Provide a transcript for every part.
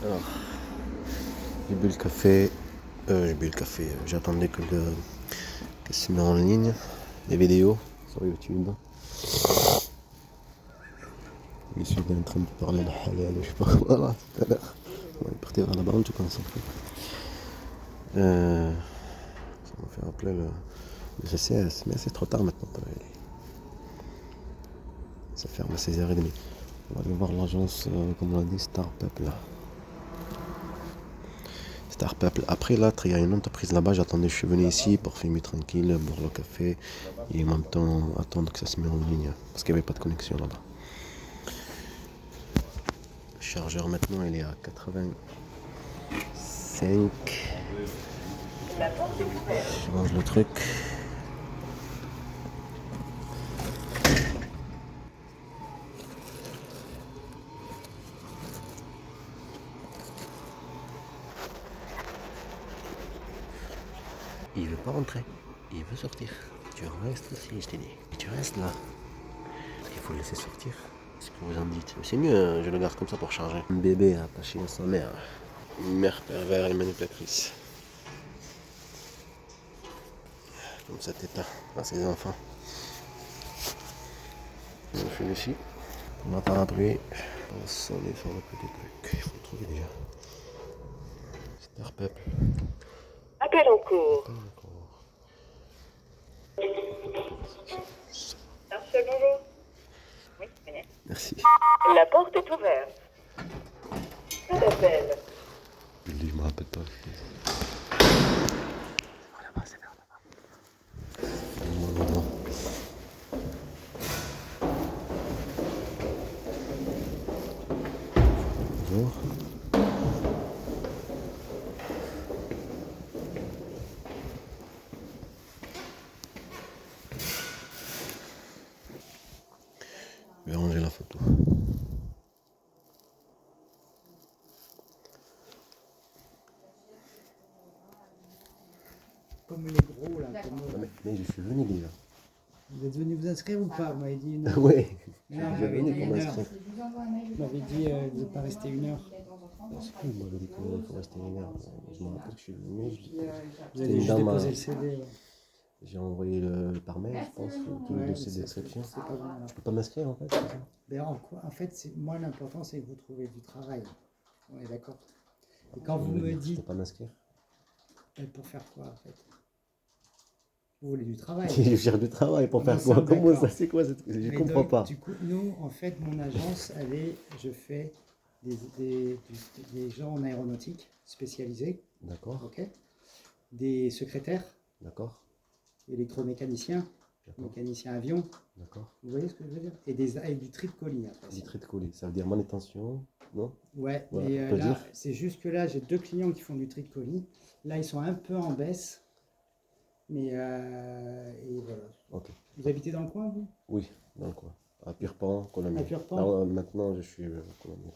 Alors, j'ai bu le café. J'attendais que se mette en ligne les vidéos sur YouTube. Monsieur est en train de parler de halal, je sais pas quoi là, tout à l'heure. On est parti vers là-bas, en tout cas, on s'en fout. Ça m'a fait rappeler le CCS, mais c'est trop tard maintenant. Ça ferme à 16h30. On va aller voir l'agence, comme on l'a dit, Star Peuple. Star Peuple. Après là, il y a une entreprise là-bas, j'attendais, je suis venu ici pour filmer tranquille, boire le café et en même temps attendre que ça se mette en ligne. Parce qu'il n'y avait pas de connexion là-bas. Le chargeur maintenant il est à 85. Je range le truc. Il veut pas rentrer, il veut sortir. Tu restes ici, je t'ai dit. Et tu restes là. Il faut le laisser sortir. C'est ce que vous en dites. C'est mieux, je le garde comme ça pour charger. Un bébé attaché à sa mère. Une mère pervers et manipulatrice. Comme ça t'éteint à ses enfants. Je fais ici. On entend un bruit. On va sonner sur le petit truc. Il faut le trouver déjà. Star Peuple. Appel en cours. Marcel, bonjour. Oui, venez. Merci. La porte est ouverte. Pas d'appel. Je me rappelle pas. C'est vers là-bas. Bonjour. Je vais ranger la photo. Comme les gros là. Mais je suis venu déjà. Vous êtes venu vous inscrire ou pas? Vous m'avez dit une heure. Oui. Non, Je vous suis m'avez venu dit pour une heure. m'inscrire. Vous m'avez dit vous n'êtes pas resté une heure. Il m'avait dit qu'il faut rester une heure. Je me rappelle que je suis venu. Vous avez juste déposé le CD. Ouais. J'ai envoyé par mail, je pense, tout le dossier de description. C'est pas bon. Alors. Je peux pas m'inscrire en fait, c'est ça? Ben, en fait, moi l'important c'est que vous trouvez du travail. On est d'accord. Et quand vous me Je dites, peux pas m'inscrire. pour faire quoi en fait? Vous voulez du travail? Je cherche du travail pour faire quoi? Ensemble, Comment d'accord. ça? C'est quoi cette... Je Mais comprends donc, pas. Du coup, nous, en fait, mon agence, je fais des gens en aéronautique spécialisés, D'accord, ok, des secrétaires, d'accord, électromécaniciens, d'accord, mécaniciens avion, d'accord. vous voyez ce que je veux dire? Et du tri de colis après. Du trait de colis, ça veut dire manutention, non? Ouais, Voilà, et on peut là, dire. c'est juste que là, j'ai 2 clients qui font du tri de colis. Là, ils sont un peu en baisse, mais et voilà. Ok. Vous habitez dans le coin, vous? Oui, dans le coin. À Pierrepont, Colomiers. À Pierrepont. Là, maintenant, je suis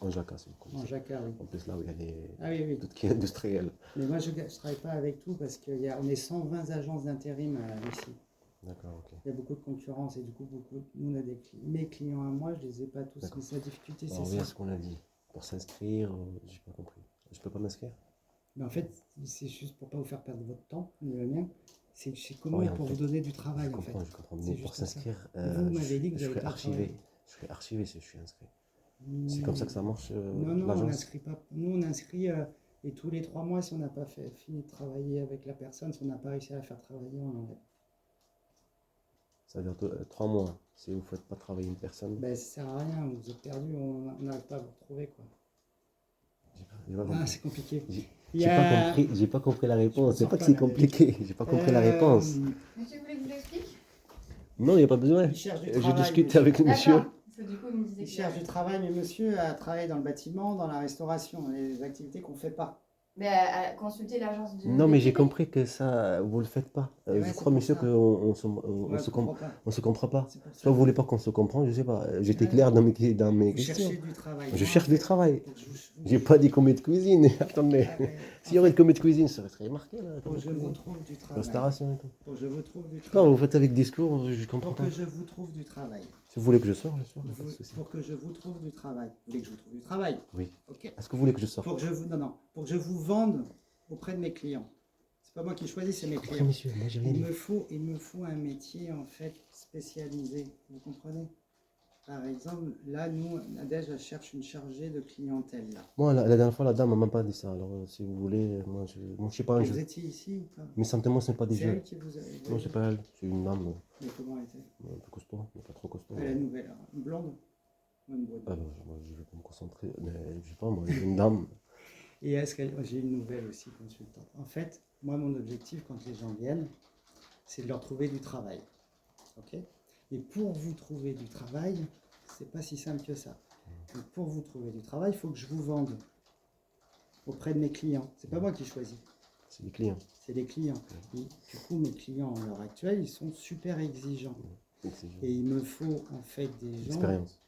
en Jacas. En Jacquard, oui. En plus, là où il y a des... Ah oui, oui. tout ce qui est industriel. Mais moi, je ne travaille pas avec tout parce qu'on est 120 agences d'intérim ici. D'accord, ok. Il y a beaucoup de concurrence et du coup, nous, on a mes clients à moi, je ne les ai pas tous. D'accord. Mais la difficulté, On c'est revient à ça. ce qu'on a dit. Pour s'inscrire, j'ai pas compris. Je peux pas m'inscrire? Mais en fait, c'est juste pour ne pas vous faire perdre votre temps, ni le mien. C'est comment Oui, pour en fait, vous donner du travail, je en fait. comprends, je comprends. C'est Mais juste pour ça. s'inscrire, Vous m'avez dit que vous je avez serai pas de archivé. travail. Je serai archivé si je suis inscrit. C'est comme ça que ça marche, Non, on l'agence? n'inscrit pas. Nous, on inscrit et tous les 3 mois, si on n'a pas fini de travailler avec la personne, si on n'a pas réussi à la faire travailler, on l'enlève. Ça veut dire 3 mois. Si vous ne faites pas travailler une personne, Ben, ça sert à rien, vous êtes perdu, on n'arrive pas à vous retrouver, quoi. j'ai pas Ah, compris. c'est compliqué. J'ai pas compris la réponse. C'est sens pas que pas c'est la compliqué. J'ai pas compris la réponse. Monsieur, vous voulez que je vous l'explique? Non, il n'y a pas besoin. Il cherche du Je travail, discute monsieur. avec le monsieur. D'accord. Parce que du coup, il me disait Il que... cherche du travail, mais monsieur a travaillé dans le bâtiment, dans la restauration, les activités qu'on ne fait pas. Mais consulter l'agence de... Non, mais j'ai DTP. compris que ça, vous le faites pas. Ouais, Je c'est crois, pour monsieur, ça. qu'on Ouais, je comprends pas. se comprend pas. C'est pour ça. Soit vous voulez pas qu'on se comprenne, je sais pas. J'étais Ouais. clair dans mes Vous questions. cherchez du travail. Je Moi, cherche en du fait, travail. faut que J'ai pas dit commis de cuisine. Attendez. Ah, ouais. S'il y aurait de commis de cuisine, ça serait marqué là. Faut que je vous trouve du travail. Restauration et tout. Faut que je vous trouve du Je sais pas, travail. vous faites avec discours, je comprends Pour pas. que je vous trouve du travail. Si vous voulez que je sorte, je sors. Pas de souci. Pour que je vous trouve du travail. Vous voulez que je vous trouve du travail? Oui. Ok. Est-ce que vous voulez que je sorte? Pour que je vous, non, non, pour que je vous vende auprès de mes clients. C'est pas moi qui choisis, c'est mes Après, clients. monsieur, moi j'ai rien dit. Il me faut un métier en fait spécialisé. Vous comprenez? Par exemple, là, nous, Nadège elle cherche une chargée de clientèle là. Moi, la dernière fois, la dame m'a même pas dit ça. Alors, si vous voulez, moi, je sais pas un Vous jeu. étiez ici ou pas? Mais certainement, ce n'est pas des C'est jeux. elle qui vous a. Non, c'est pas elle. C'est une dame Mais comment elle était? un peu costaud, mais pas trop costaud. Elle est nouvelle, hein. Une blonde ou une brune? Ah ben, moi, je vais pas me concentrer. Mais, je sais pas, moi, une dame. Et est-ce qu'elle. J'ai une nouvelle aussi, consultante. En fait, moi, mon objectif quand les gens viennent, c'est de leur trouver du travail. Ok? Et pour vous trouver du travail, c'est pas si simple que ça. Donc, pour vous trouver du travail, il faut que je vous vende auprès de mes clients. C'est pas moi qui choisis, C'est des clients. c'est les clients. Et du coup, mes clients à l'heure actuelle, ils sont super exigeants. Et il me faut en fait des gens Expérience.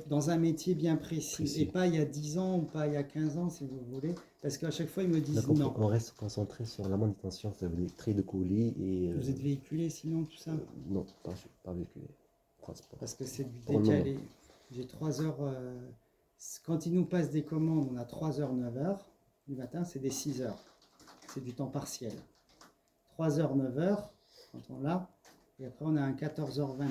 dans un métier bien précis. Précis. Et pas il y a 10 ans ou pas il y a 15 ans, si vous voulez. Parce qu'à chaque fois, ils me disent D'accord, non. on reste concentré sur la manutention, c'est les traits de colis et. Vous êtes véhiculé sinon, tout ça? Non, pas véhiculé. Transport. Parce que c'est du Pour le moment. décalé. J'ai 3 heures. Quand ils nous passent des commandes, on a 3h, 9h. Du matin, c'est des 6 heures. C'est du temps partiel. 3h, 9h, quand on l'a. Et après, on a un 14h, 20h.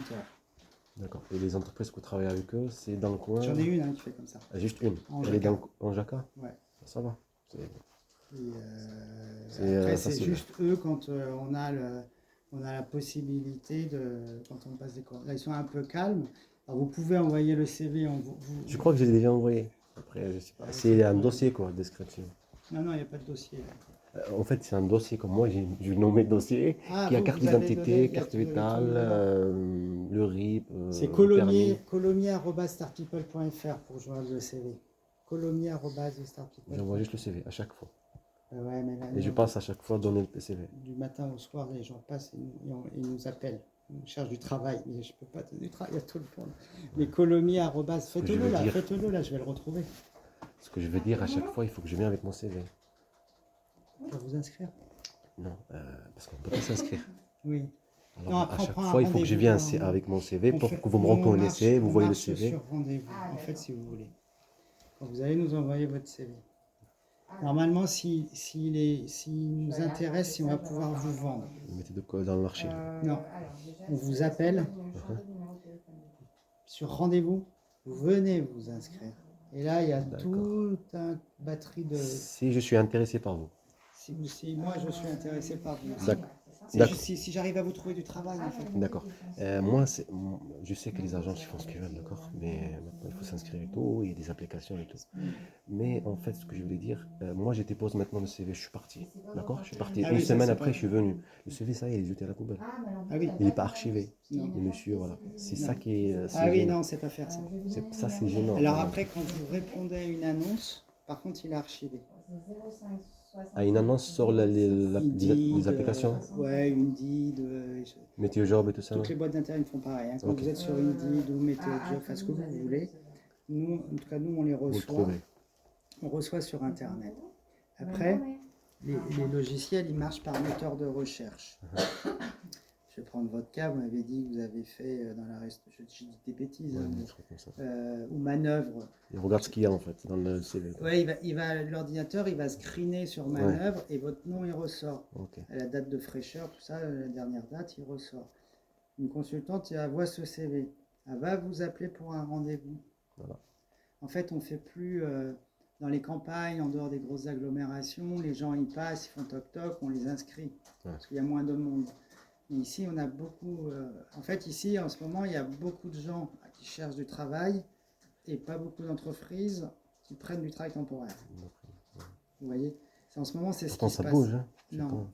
D'accord. Et les entreprises que vous travaillez avec eux, c'est dans le coin. J'en ai une hein, qui fait comme ça. Ah, juste une. En Elle est Jaca. en Jaca. Ouais. Ça va. C'est- Et, C'est, après, c'est facile. juste eux quand on a la possibilité de. Quand on passe des commandes. Là, ils sont un peu calmes. Alors, vous pouvez envoyer le CV. Je crois que je l'ai déjà envoyé. Après, je sais pas. C'est un dossier, quoi, description. Non, non, il n'y a pas de dossier. Là. En fait, c'est un dossier comme moi, j'ai nommé dossier, Ah, qui a vous, carte vous avez d'identité, donné- carte il y a tout vitale, dedans. le RIP, C'est le colomier@startpeople.fr pour joindre le CV. Colomier@startpeople. J'envoie juste le CV à chaque fois. Ouais, mais là, Et je non, passe à chaque fois donner le CV. du matin au soir, les gens passent et nous appellent. Ils cherchent du travail. Mais je ne peux pas donner du travail à tout le monde. Mais colomier@, que je faites-le veux là, dire. faites-le là, je vais le retrouver. Ce que je veux dire, à chaque fois, il faut que je vienne avec mon CV. Pour vous inscrire? Non, parce qu'on ne peut pas s'inscrire. Oui. Alors, Non, à après, on chaque prend un fois, il faut que je rendez-vous, vienne hein. avec mon CV On pour fait- que vous me nous, on reconnaissez, marche- vous on voyez le marche CV. sur rendez-vous, Ah, en fait, d'accord. si vous voulez. Quand vous allez nous envoyer votre CV. Normalement, s'il nous intéresse, si on va pouvoir vous vendre. Vous mettez de quoi dans l'archive. Non. On vous appelle. Sur rendez-vous, vous venez vous inscrire. Et là, il y a D'accord. toute une batterie de. Si je suis intéressé par vous. Si moi je suis intéressé par vous. D'accord. C'est D'accord. juste si j'arrive à vous trouver du travail, en fait. D'accord. Je sais que les agences ils font ce qu'ils veulent, d'accord. Mais maintenant, il faut s'inscrire et tout, il y a des applications et tout. Mais en fait, ce que je voulais dire, moi, je dépose maintenant le CV, je suis parti, d'accord. Je suis parti. Ah Une oui, ça, semaine c'est après, pas- je suis venu. Le CV, ça y est, il est jeté à la poubelle. Ah oui. Il n'est pas archivé. Non. Et monsieur, voilà. C'est ça qui est. Ah oui, gênant. non, c'est pas faire ça. Ça, c'est gênant. Alors après, quand vous répondez à une annonce, par contre, il est archivé. À une annonce sur les applications, Ouais, Indeed. Météo Job et tout ça. Toutes les boîtes d'intérim font pareil. Hein. Quand Ok. vous êtes sur Indeed ou Météo Job, enfin ce que vous voulez, nous, en tout cas, nous, on les Vous le reçoit. trouvez. On reçoit sur Internet. Après, les logiciels, ils marchent par moteur de recherche. Je vais prendre votre cas, vous m'avez dit que vous avez fait dans la reste, je dis des bêtises, Ouais, hein, des trucs comme ça. ou manœuvre. Et regarde ce qu'il y a en fait dans le CV. Ouais, l'ordinateur, il va screener sur manœuvre et votre nom, il ressort. Ok. La date de fraîcheur, tout ça, la dernière date, il ressort. Une consultante, elle voit ce CV. Elle va vous appeler pour un rendez-vous. Voilà. En fait, on ne fait plus dans les campagnes, en dehors des grosses agglomérations, les gens y passent, ils font toc-toc, on les inscrit. Parce qu'il y a moins de monde. Mais ici, on a beaucoup... en fait, ici, en ce moment, il y a beaucoup de gens qui cherchent du travail et pas beaucoup d'entreprises qui prennent du travail temporaire. Vous voyez? En ce moment, c'est ce Pourtant, qui se ça passe. bouge. Hein. Non.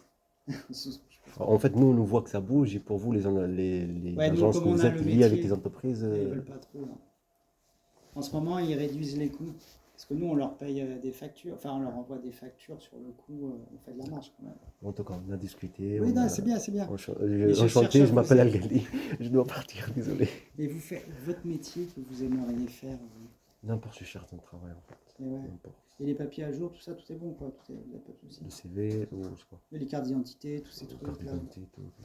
En fait, nous, on nous voit que ça bouge et pour vous, les Ouais, nous, agences comme que on vous a êtes le liées avec métier, les entreprises. Ils veulent pas trop. Non. En ce moment, ils réduisent les coûts. Parce que nous, on leur paye des factures. Enfin, on leur envoie des factures sur le coup. On fait de la marge quand même. En tout cas, on a discuté. Oui, on non, a- c'est bien, c'est bien. Enchanté, cherche à je m'appelle vous Algali. Je dois partir, désolé. Et vous faites votre métier que vous aimeriez faire. N'importe, je cherche un travail en fait. Et, ouais. N'importe. Et les papiers à jour, tout ça, tout est bon, quoi. Vous n'avez pas de soucis. Le CV, ou je sais pas. Et les cartes d'identité, tous ces Carte trucs-là. d'identité, tout.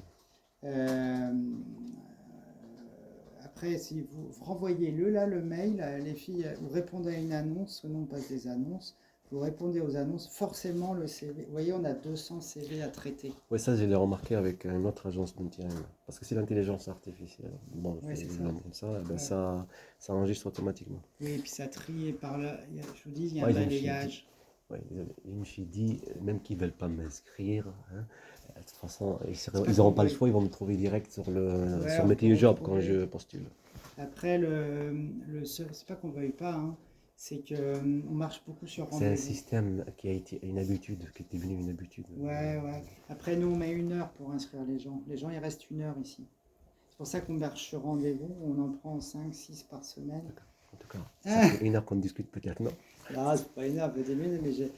après, si vous renvoyez-le, là, le mail, les filles, vous répondez à une annonce, nous on passe des annonces, vous répondez aux annonces, forcément le CV. Vous voyez, on a 200 CV à traiter. Oui, ça, je l'ai remarqué avec une autre agence d'intérim. Parce que c'est l'intelligence artificielle. Bon, Ouais, je c'est le ça. nomme comme ça, eh ben, Ouais. ça enregistre automatiquement. Oui, et puis ça trie par là. Je vous dis, il y a Ouais, un je me suis dit, balayage. ouais, désolé. Je me suis dit, même qu'ils ne veulent pas m'inscrire, hein, de toute façon, C'est ils n'auront pas le veuille. choix, ils vont me trouver direct Ouais, sur on peut Météo Job quand retrouver. je postule. Après, le seul, c'est pas qu'on veuille pas, hein, c'est que on marche beaucoup sur C'est un rendez-vous. système qui a été une habitude, qui est devenu une habitude. Ouais, ouais. Après, nous, on met 1 heure pour inscrire les gens. Les gens, ils restent 1 heure ici. C'est pour ça qu'on marche sur rendez-vous. On en prend 5, 6 par semaine. En tout cas, ça fait 1 heure qu'on discute peut-être, non? Ah, c'est pas 1 heure, peut-être 10 minutes, mais j'arrive.